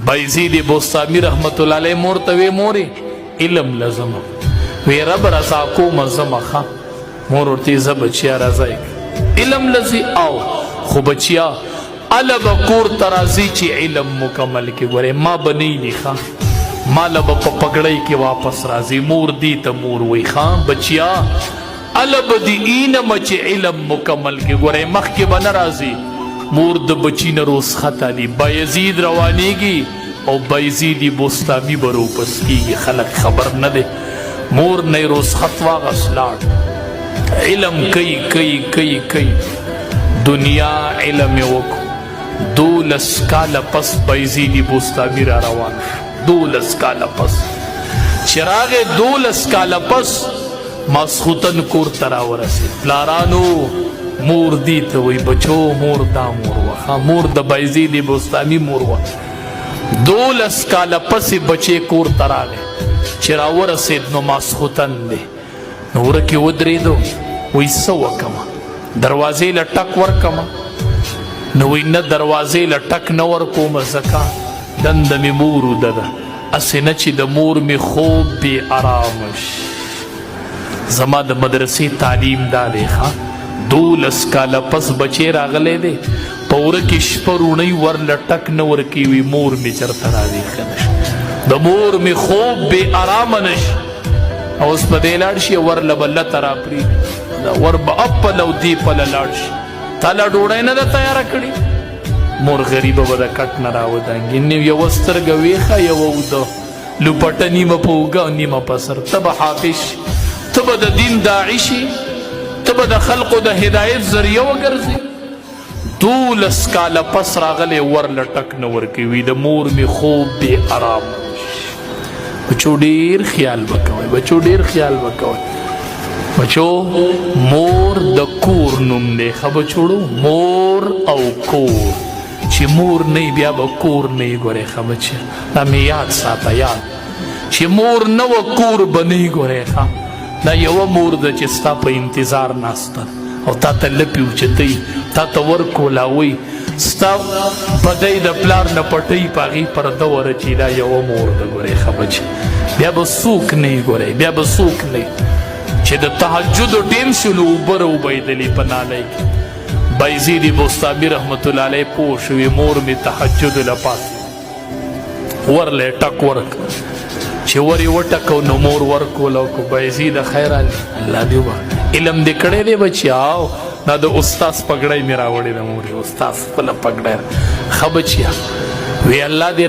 بایزید بوستامی رحمت الله علیه مور ته وی مورې علم لزم وی رب رضا کوم زما ښه مور ورته زه بچیا راځئ علم لزی او خو بچیا اله به کور ته راځي چې علم مکمل کې ګورې ما به نه وي ښه ماله به په پګړۍ کې واپس راځي مور دی ته مور وی ښه بچیا اله به دې اینمه چې علم مکمل کې ګورې مخکې به نه راځي مور د بچی نه رسخت علی بایزید روانیږي او بایزید بوستامی به روپس کیږي خلک خبر نه دی مور نه رسخت واغس لاړ علم کوي دنیا علم یې وکړو 12 کاله پس بایزید بوستامی را روان 12 کاله پس چې راغې 12 کاله پس ماسخوتن کور ته راورسېد پلارانو مور دی ته وی بچو مور دا مور وه مور د بایزید بوستامی مور وه 12 کاله پسې بچې کور ته راغی چې راورسېد نو ماسخوتن دی نو ورکې ودرېدو وی څه وکمه دروازې له ټک ورکمه نو وی نه دروازې له ټک نه ورکومه ځکه دنده مې مور وده ده هسې نه چې د مور مې خوب بې ارامه شي زما د مدرسې تعلیم دا دی ښه 12 کاله پس بچې راغلی دی په وره کې شپه روڼۍ ورله ټک نه ورکوي وي مور مې چېرته راویښه نه شي د مور مې خوب بې ارامه نه شي او اوس په دې لاړ شي ورله به لته راپرېږدي ور به اب پله او دې پله لاړ شي تا لا ډوډۍ نه ده تیاره کړې مور غریبه به د کټ نه راودانګي یوه سترګه ویښه یوه اوده لوپټه نیمه په اوږه او نیمه په سر ته به حافظ شي ته به د دین داعي شي ته به د خلقو د هدایت ذریعه وګرځې 12 کاله پس راغلی ورله ټک نه ورکوي د مور مې خوب بې ارام بچو ډېر خیال به کوئ بچو ډېر خیال به کوئ بچو مور د کور نوم دی ښه بچوړو مور او کور چې مور نه بیا به کور نه ګورې ښه بچیا دا مې یاد ساته یاد چې مور نه وه کور به نه ګورې ښه دا یوه مور ده چې ستا په انتظار ناسته او تا ته لپې اوچتوي تا ته ورکولاوي ستا بدی د پلار نه پټوي په هغې پرده ورچي دا یوه مور ده ګورې ښه بچې بیا به څوک نه ګورې بیا به څوک نه چې د تهجدو ټیم شو نو اوبه راوبهېدلې په نالۍ کې بایزید بوستامي رحمت الله علیه پوه شوې مور مې تهجدو لپاره ورله ټک ورک چې ور یې وټکو نو مور ورکول او که بایزیده خیر الله دې وبخښي علم دې کړی دی بچیاو دا د استاذ پګړۍ مې راوړې ده مورې استاذ خپله پګړۍ ښه بچیا وی الله دې